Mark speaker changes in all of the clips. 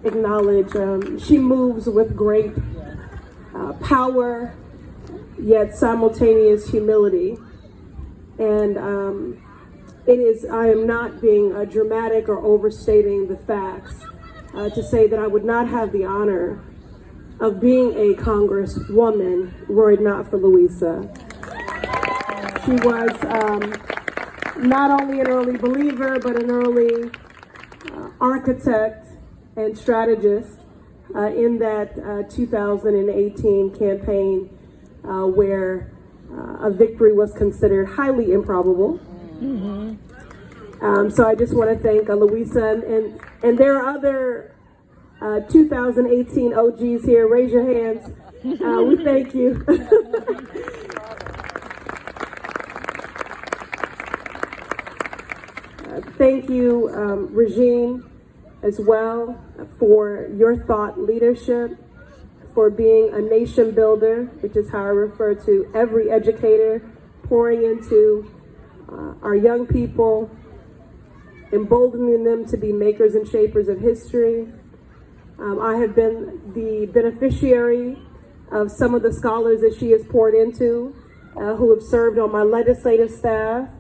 Speaker 1: Acknowledge she moves with great power, yet simultaneous humility. And I am not being dramatic or overstating the facts to say that I would not have the honor of being a congresswoman were it not for Louisa. She was not only an early believer, but an early architect and strategist in that 2018 campaign where a victory was considered highly improbable. So I just want to thank Louisa, and there are other 2018 OGs here. Raise your hands. We thank you. Thank you, Regine, as well, for your thought leadership, for being a nation builder, which is how I refer to every educator, pouring into our young people, emboldening them to be makers and shapers of history. I have been the beneficiary of some of the scholars that she has poured into, who have served on my legislative staff,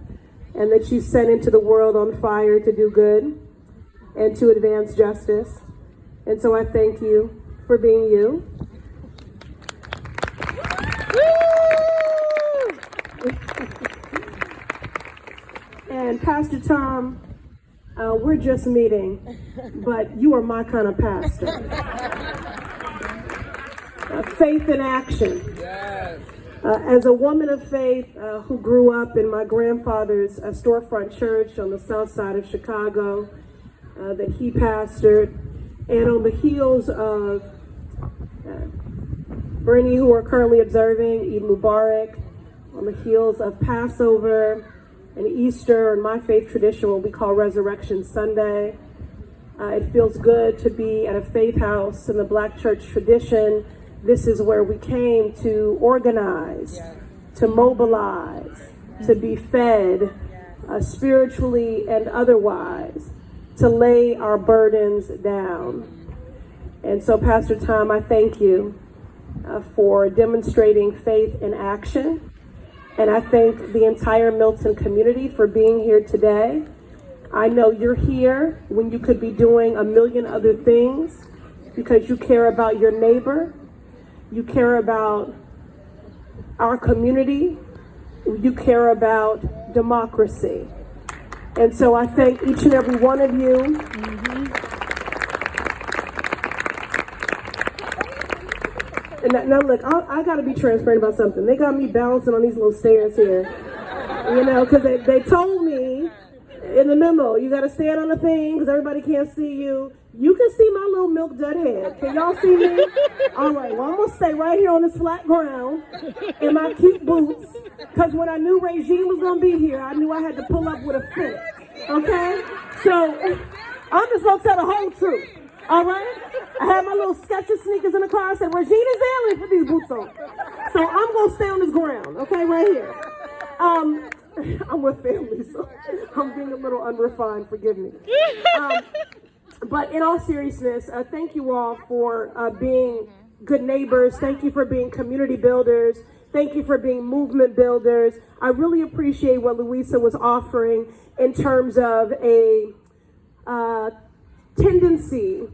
Speaker 1: and that she sent into the world on fire to do good and to advance justice. And so I thank you for being you. And Pastor Tom, we're just meeting, but you are my kind of pastor. Faith in action. Yes. As a woman of faith who grew up in my grandfather's storefront church on the south side of Chicago that he pastored, and on the heels of, for any who are currently observing, Eid Mubarak, on the heels of Passover and Easter, and my faith tradition, what we call Resurrection Sunday, it feels good to be at a faith house in the Black church tradition. This is where we came to organize, to mobilize, to be fed spiritually and otherwise, to lay our burdens down. And so, Pastor Tom, I thank you for demonstrating faith in action. And I thank the entire Milton community for being here today. I know you're here when you could be doing a million other things because you care about your neighbor. You care about our community. You care about democracy. And so I thank each and every one of you. And now look, I got to be transparent about something. They got me balancing on these little stairs here. You know, because they told me in the memo, you got to stand on the thing because everybody can't see you. You can see my little milk dud head. Can y'all see me? All right, well, I'm going to stay right here on this flat ground in my cute boots because when I knew Regine was going to be here, I knew I had to pull up with a fit. Okay? So I'm just going to tell the whole truth. All right? I had my little Skechers sneakers in the car. I said, Regine is there. Let me put these boots on. So I'm going to stay on this ground, okay, right here. I'm with family, so I'm being a little unrefined. Forgive me. But in all seriousness, thank you all for being good neighbors. Thank you for being community builders. Thank you for being movement builders. I really appreciate what Louisa was offering in terms of a tendency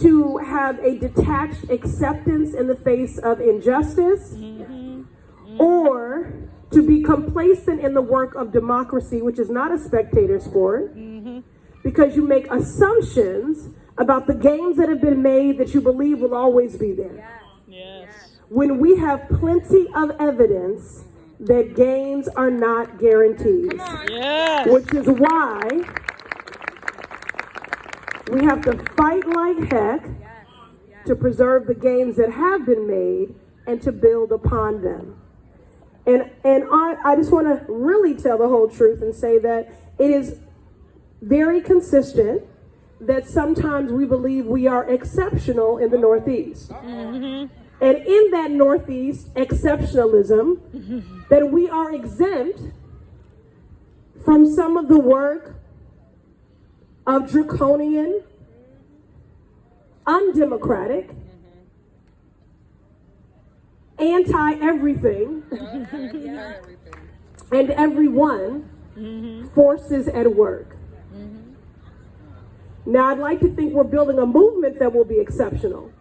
Speaker 1: to have a detached acceptance in the face of injustice, or to be complacent in the work of democracy, which is not a spectator sport, because you make assumptions about the gains that have been made that you believe will always be there. Yes. When we have plenty of evidence that gains are not guaranteed, yes. Which is why we have to fight like heck to preserve the gains that have been made and to build upon them. And I just want to really tell the whole truth and say that it is very consistent that sometimes we believe we are exceptional in the Northeast. And in that Northeast exceptionalism, that we are exempt from some of the work of draconian undemocratic, anti-everything, and everyone forces at work. Now, I'd like to think we're building a movement that will be exceptional,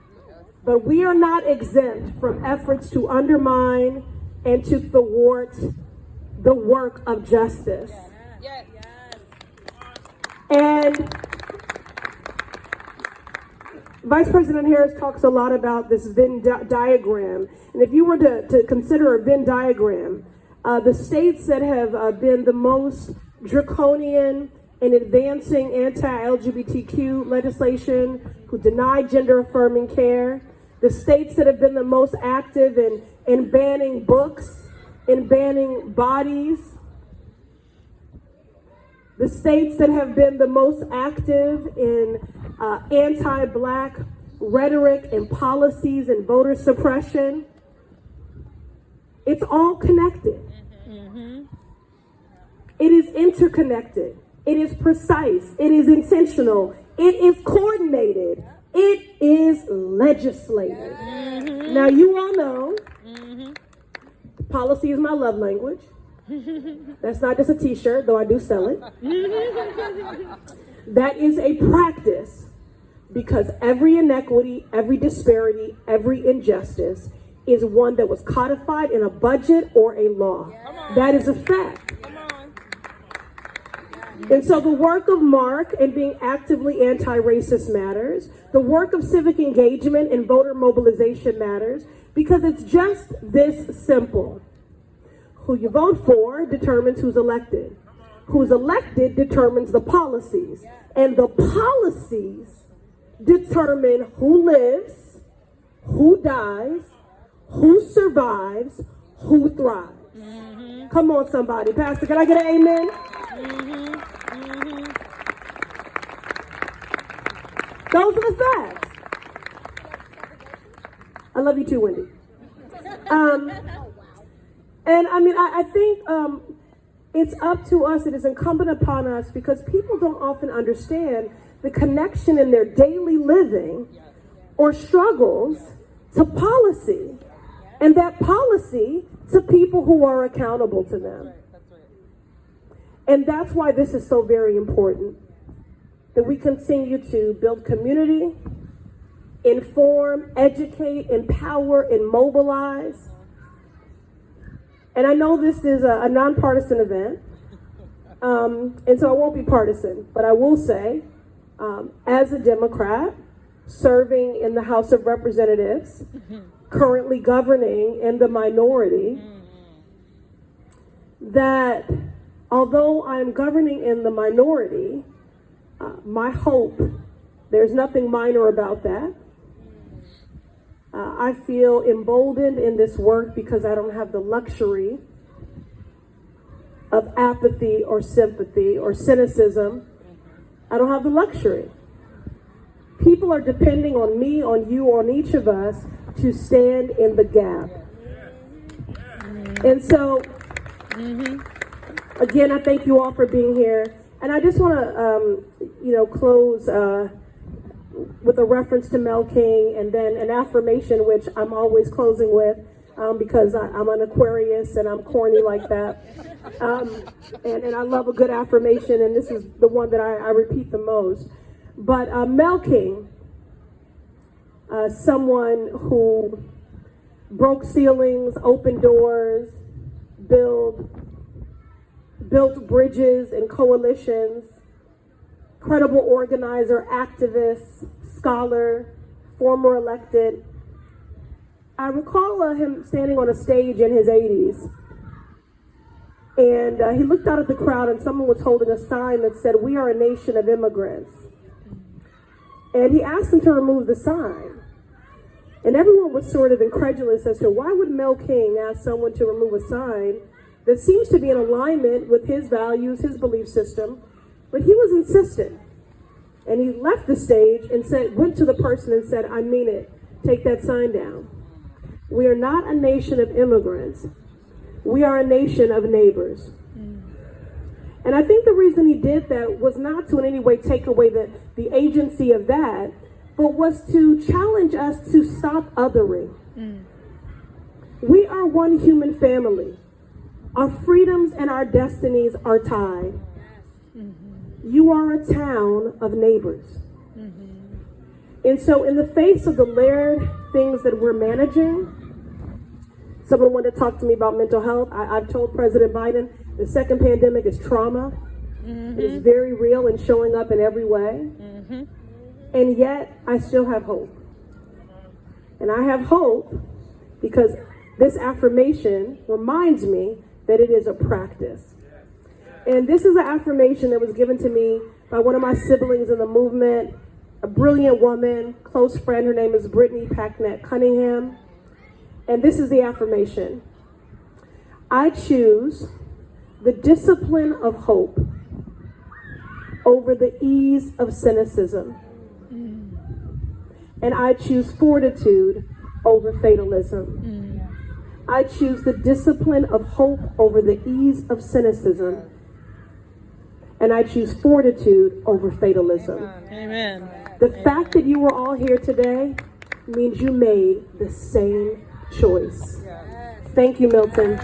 Speaker 1: but we are not exempt from efforts to undermine and to thwart the work of justice. And Vice President Harris talks a lot about this Venn diagram. And if you were to consider a Venn diagram, the states that have been the most draconian in advancing anti-LGBTQ legislation, who deny gender-affirming care, the states that have been the most active in banning books, in banning bodies, the states that have been the most active in anti-Black rhetoric and policies and voter suppression, it's all connected. It is interconnected. It is precise. It is intentional. It is coordinated. It is legislated. Now, you all know policy is my love language. That's not just a t-shirt, though I do sell it. That is a practice, because every inequity, every disparity, every injustice is one that was codified in a budget or a law. That is a fact. And so the work of Mark and being actively anti-racist matters. The work of civic engagement and voter mobilization matters, because it's just this simple. Who you vote for determines who's elected. Who's elected determines the policies. And the policies determine who lives, who dies, who survives, who thrives. Come on, somebody. Pastor, can I get an amen? Those are the facts. I love you too, Wendy. And I mean, I think it's up to us, it is incumbent upon us, because people don't often understand the connection in their daily living or struggles to policy, and that policy to people who are accountable to them. And that's why this is so very important, that we continue to build community, inform, educate, empower, and mobilize. And I know this is a nonpartisan event, and so I won't be partisan, but I will say, as a Democrat, serving in the House of Representatives, currently governing in the minority, that although I'm governing in the minority, my hope, there's nothing minor about that. I feel emboldened in this work because I don't have the luxury of apathy or sympathy or cynicism. I don't have the luxury. People are depending on me, on you, on each of us to stand in the gap. And so, again, I thank you all for being here. And I just want to, close with a reference to Mel King, and then an affirmation, which I'm always closing with, because I'm an Aquarius and I'm corny like that. And I love a good affirmation, and this is the one that I repeat the most. But Mel King, someone who broke ceilings, opened doors, built bridges and coalitions, credible organizer, activist, scholar, former elected. I recall him standing on a stage in his 80s, and he looked out at the crowd, and someone was holding a sign that said, "We are a nation of immigrants." And he asked them to remove the sign. And everyone was sort of incredulous as to why would Mel King ask someone to remove a sign that seems to be in alignment with his values, his belief system. But he was insistent. And he left the stage and went to the person and said, "I mean it, take that sign down. We are not a nation of immigrants. We are a nation of neighbors." And I think the reason he did that was not to in any way take away the agency of that, but was to challenge us to stop othering. We are one human family. Our freedoms and our destinies are tied. You are a town of neighbors. And so in the face of the layered things that we're managing, someone wanted to talk to me about mental health. I've told President Biden the second pandemic is trauma. It is very real and showing up in every way. And yet I still have hope. And I have hope because this affirmation reminds me that it is a practice. And this is an affirmation that was given to me by one of my siblings in the movement, a brilliant woman, close friend. Her name is Brittany Packnett Cunningham. And this is the affirmation. I choose the discipline of hope over the ease of cynicism. And I choose fortitude over fatalism. I choose the discipline of hope over the ease of cynicism. And I choose fortitude over fatalism.
Speaker 2: Amen.
Speaker 1: The fact that you were all here today means you made the same choice. Thank you, Milton.